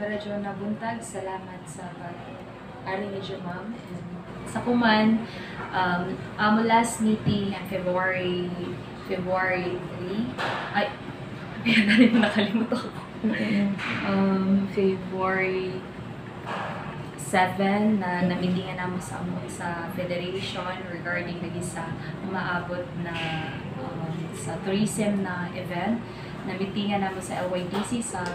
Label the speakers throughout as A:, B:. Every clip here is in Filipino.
A: Para dyan nabuntag, salamat sa pag-ari ni dyan, ma'am. Sa kuman, amo last meeting February 3. Ay, na rin nakalimutan ko. February 7 na namitingan namin sa federation regarding lagi sa umaabot na sa tourism na event. Namitingan namin sa LYDC sa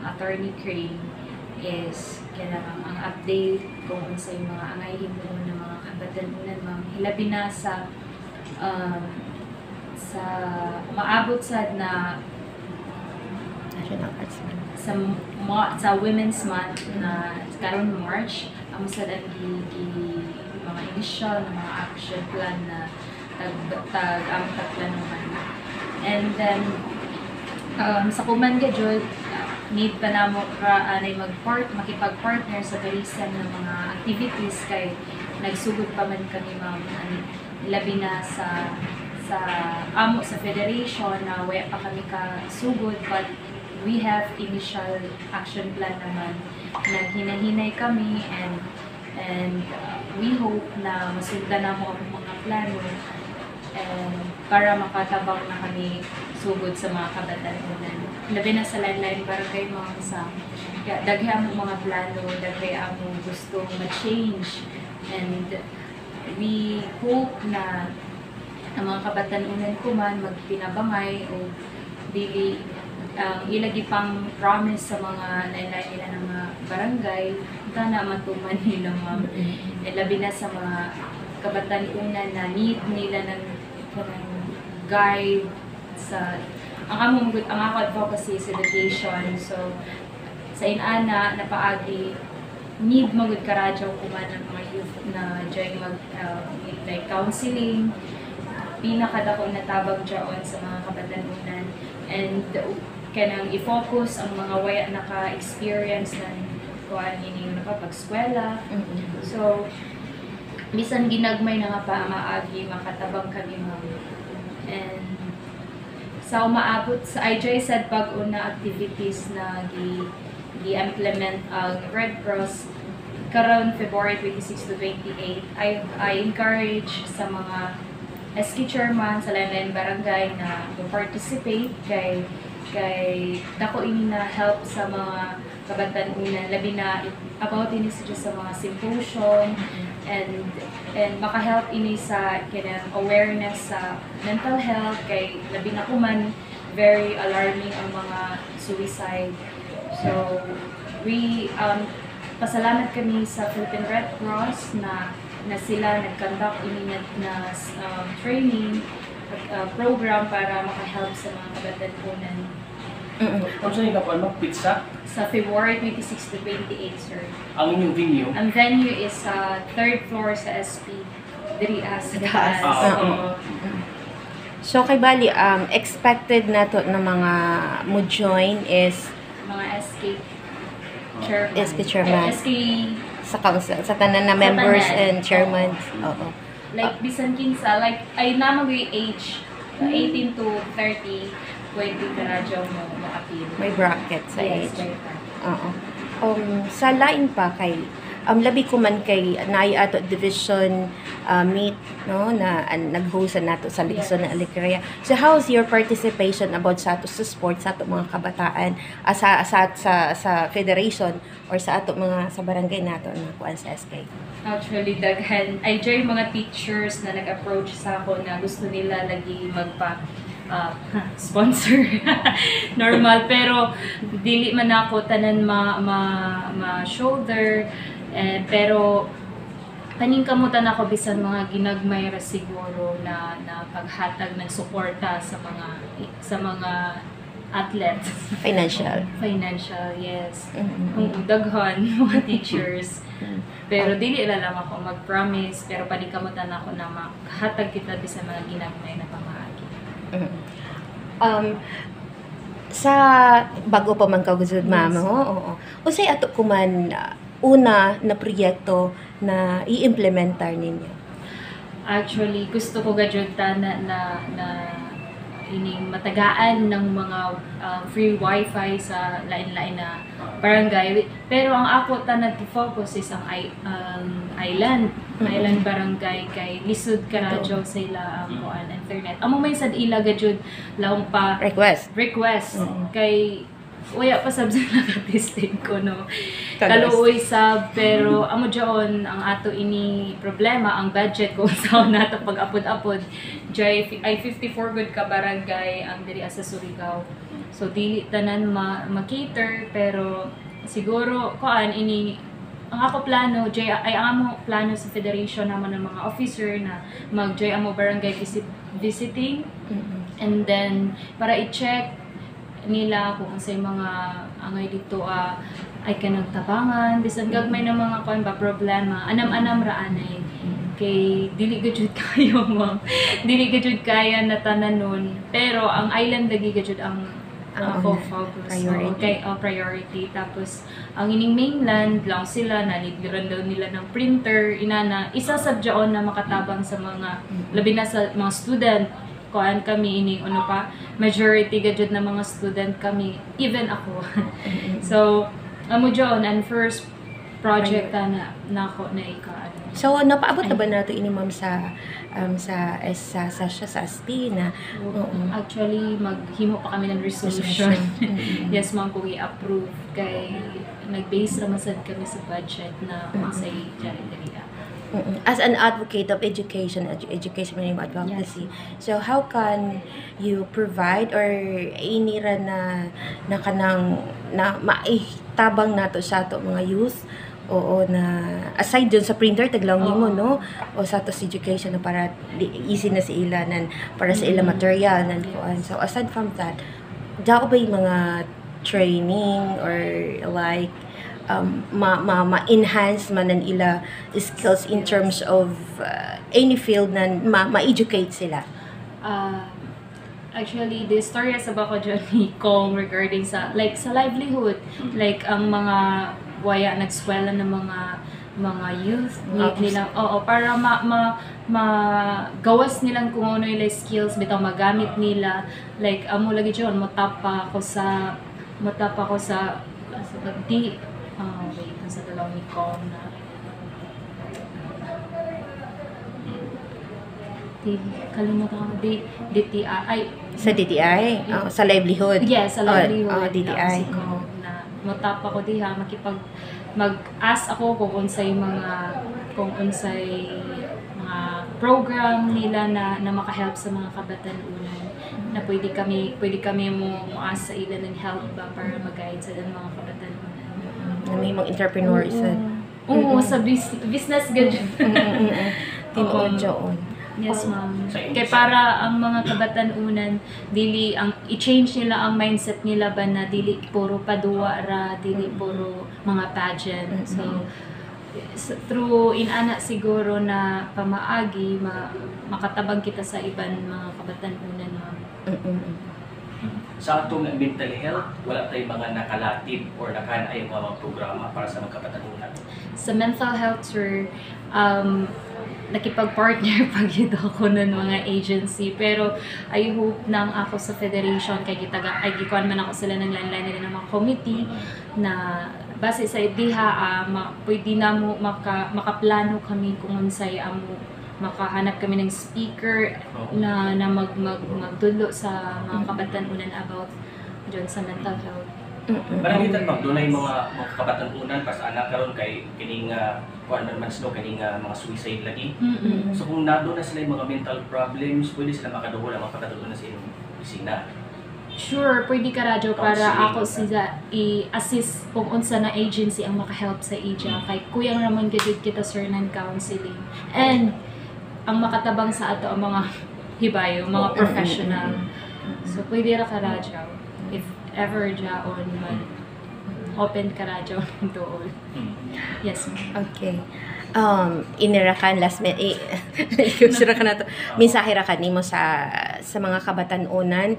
A: Attorney Crane is ang update kung sa yung mga angay mo ng mga kabatanunan, ma'am. Hilabi na sa umaabot sa na
B: National Arts Month.
A: Sa Women's Month na karon March, ang sa mga initial na mga action plan na tagplanuhan. And then sa kuman gadyo, need pa na mo makipag-partner sa tourism ng mga activities kay nagsugod pa man kami, ma'am, labi na sa amo sa federation na wala pa kami kasugod, but we have initial action plan naman. Naghinahinay kami and we hope na masundan na mo ang mga plano para makatabang na kami sugod sa mga kabatanunan. Labi na sa line para kayo mga sa daghay mo mga plano, daghay mo gusto ma-change, and we hope na ang mga kabatanunan ko man magpinabangay o dili ilagi pang promise sa mga nailay nila ng mga barangay, na matuman nila, ma'am. Labi na sa mga kabatanunan na need nila ng guide sa ang ako advocacy is education. So sa inana napaagi need magud karadyo kuman ng mga youth na join like counseling, pinakadako na tabang dyan sa mga kabatanunan, and kanang i-focus ang mga waya naka-experience na kuan ini nakapag-eskwela. So bisan ginagmay na nga pa maagi makatabang kami, ma'am. And sa umaabot sa IJ said pag-una activities na gi-implement ang Red Cross karon February 26 to 28, I encourage sa mga SK chairman sa lain-lain barangay na participate kay dako ini na help sa mga kabatanunan, labi na about ini sa mga symposium and maka-help ini sa kinang awareness sa mental health kay labi na kuman very alarming ang mga suicide. So we pasalamat kami sa Philippine Red Cross na sila nag-conduct ini na training program para maka-help sa mga kabatanunan.
C: Ano sa inyo ka pizza?
A: Sa February 26 to 28, sir.
C: Ang inyong venue?
A: Ang venue is sa 3rd floor sa SP. Diri sa taas.
B: So kay bali expected na to na mga mo join is
A: mga SK chairman.
B: SK chairman.
A: SK
B: sa council, sa tanan na members and chairman. Oo.
A: Like bisan kinsa like ay namagay age 18 to 30 pwede ka radyo mo appeal.
B: May bracket sa
A: yes,
B: age. Oo. Sa lain pa kay labi ko man kay naay ato division meet no na nag-host nato sa Luzon na Alegria. So how's your participation about sa ato sa sports sa ato mga kabataan sa federation or sa ato mga sa barangay nato na kuan sa SK?
A: Actually, daghan. I join mga teachers na nag-approach sa ako na gusto nila lagi sponsor. Normal, pero dili man ako tanan ma-shoulder. Pero kaning kamutan ako bisan mga ginagmay ra siguro na paghatag ng suporta sa mga athletes. Financial, yes. Daghan mga teachers. Pero dili lang ako mag-promise, pero panikamutan ako na makahatag kita bisan mga ginagmay na pamaagi.
B: Sa bago pa man kagusod, ma'am, oo. Usay ato kuman una na proyekto na i-implementar ninyo?
A: Actually, gusto ko gadyod na ining matagaan ng mga free wifi sa lain-lain na barangay. Pero ang ako ta nag-focus is ang island barangay kay lisod ka na dyan sa ila ang kuan internet. Amo may sad ila gajud laong pa
B: Request.
A: kay waya pa sab sa nakatisting ko no. Kaluoy sab pero amo dyan ang ato ini problema ang budget ko sa nato pag-apod-apod. Jay ay 54 good ka barangay ang diri sa Surigao. So dili tanan ma-cater pero siguro kuan ini ang ako plano ay ang amo plano sa federation naman ng mga officer na mag-joy amo barangay visiting and then para i-check nila kung sa mga angay dito ay kanang tabangan bisan gagmay ng mga kuan ba problema anam-anam ra anay kay dili gajud kayo ma'am dili gajud kaya na tananon pero ang island lagi gajud ang focus priority tapos ang ining mainland lang sila naligiran daw nila ng printer inana isa sabjaon na makatabang sa mga labi na sa mga student kuan kami ini ano pa majority gajud na mga student kami even ako so amo dyan and first project na nako na ika
B: So napaabot na ba nato ini ma'am sa SPI na
A: actually maghimo pa kami ng resolution yes ma'am kung i-approve kay nag-base naman sad kami sa budget na unsay janitoriya.
B: As an advocate of education and advocacy, so how can you provide or inira na kanang na maitabang nato sa ato mga youth oo na aside dun sa printer taglaw nimo no o sa ato education na para easy na sa ilanan para sa ila material nan kuan so aside from that dao ba yung mga training or like ma-enhance man ng ila skills in terms of any field na ma-educate sila?
A: Actually, the story sa bako dyan ni Kong regarding sa livelihood. Like, ang mga waya nagswela ng mga youth need nila para magawas nilang kung ano yung skills bitaw magamit nila like amo lagi dyan matapa ko sa di wait, nasa dalaw ni Kong na kalimutan ko DTI
B: sa DTI sa livelihood
A: yes sa livelihood
B: DTI
A: na matapa ko diha mag-ask ako kung unsay mga program nila na maka-help sa mga kabatanunan na pwede kami mo ask sa ila ng help ba para mag-guide sa mga kabatanunan
B: may mga entrepreneur
A: sa business gadget
B: timo dyan.
A: Yes, ma'am. Kaya para ang mga kabatanunan, dili ang i-change nila ang mindset nila ba na dili puro paduwa ra, dili puro mga pageant. So through inana siguro na pamaagi makatabang kita sa iban mga kabatanunan, ma'am.
C: Sa atong mental health, wala tayong mga nakalatid or nakanay mga programa para sa mga kabatanunan.
A: Sa mental health, sir, nakipag-partner pag ito ako ng mga agency. Pero I hope nang ako sa federation, kay gikuan man ako sila ng line nila ng mga committee na base sa diha, pwede na mo makaplano kami kung unsay amo makahanap kami ng speaker na magtudlo sa mga kabatanunan about dyan sa mental health.
C: Parang kita magdunay mga kabatanunan pas anak karon kay kining kuan man sno kining mga suicide lagi. So kung nado na sila yung mga mental problems, pwede sila makaduhol ang mga kabatanunan sa inyong opisina.
A: Sure, pwede ka radyo para ako sila i-assist kung unsa na agency ang maka-help sa ija. Kay kuyang naman gajud kita sir ng counseling. And ang makatabang sa ato ang mga hibayo, mga professional. So pwede ra ka radyo if ever jaon man open ka radyo doon. Yes, ma'am.
B: Okay. Inira kan last minute sira ka na to mensahe ra ka nimo sa sa mga kabatan-onan,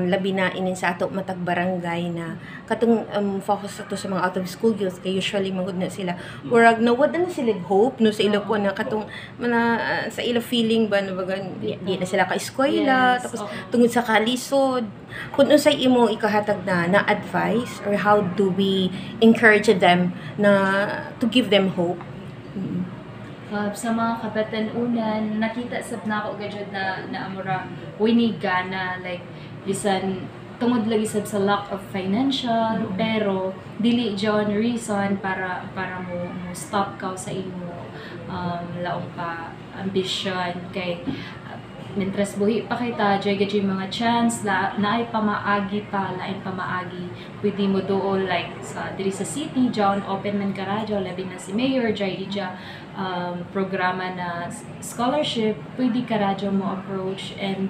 B: labi na inin sa ato matag barangay na katong focus ato sa mga out of school youth kay usually magud na sila murag nawad na sila hope no sa ilo po na katong sa ilo feeling ba no bagan di na sila ka eskwela tapos tungod sa kalisod kun unsay imo ikahatag na advice or how do we encourage them na to give them hope.
A: Sa mga kabatan-unan, nakita sab na ako gadjud na amura winiga na like bisan tungod lagi sab sa lack of financial pero dili John reason para mo stop ka sa imo laong ka ambition kay mientras buhi pa kita jay gadjud mga chance naay pamaagi pa lain pamaagi pwede mo dool like sa diri sa city John open man ka radyo labi na si Mayor jay ija programa na scholarship pwede ka radyo mo approach and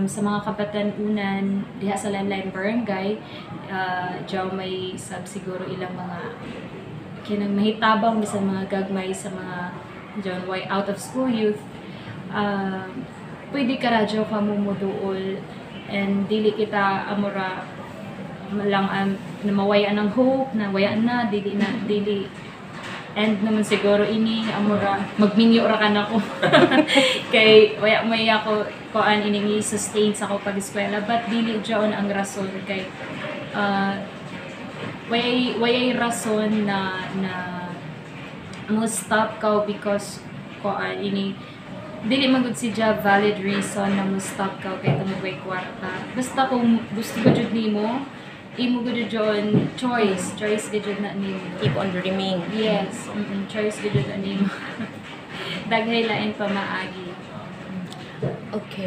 A: sa mga kabatan-unan diha sa Limelight Barangay jaw may sab siguro ilang mga kinang mahitabang bisan mga gagmay sa mga John why out of school youth pwede ka radyo ka mumuduol and dili kita amura lang na mawayaan ng hope na wayaan na dili and naman siguro ini amura magminyo ra ka nako kay waya may ako kuan ining sustain sa ako pag-eskwela but dili jaon ang rason kay wayay rason na mo stop ka because kuan ini dili magud si valid reason na mo stop ka kay tungod way kwarta basta kung gusto ba jud nimo imo gud jud choice gud na nimo
B: Keep on dreaming.
A: yes choice gud na nimo daghay lain pa maagi
B: Okay.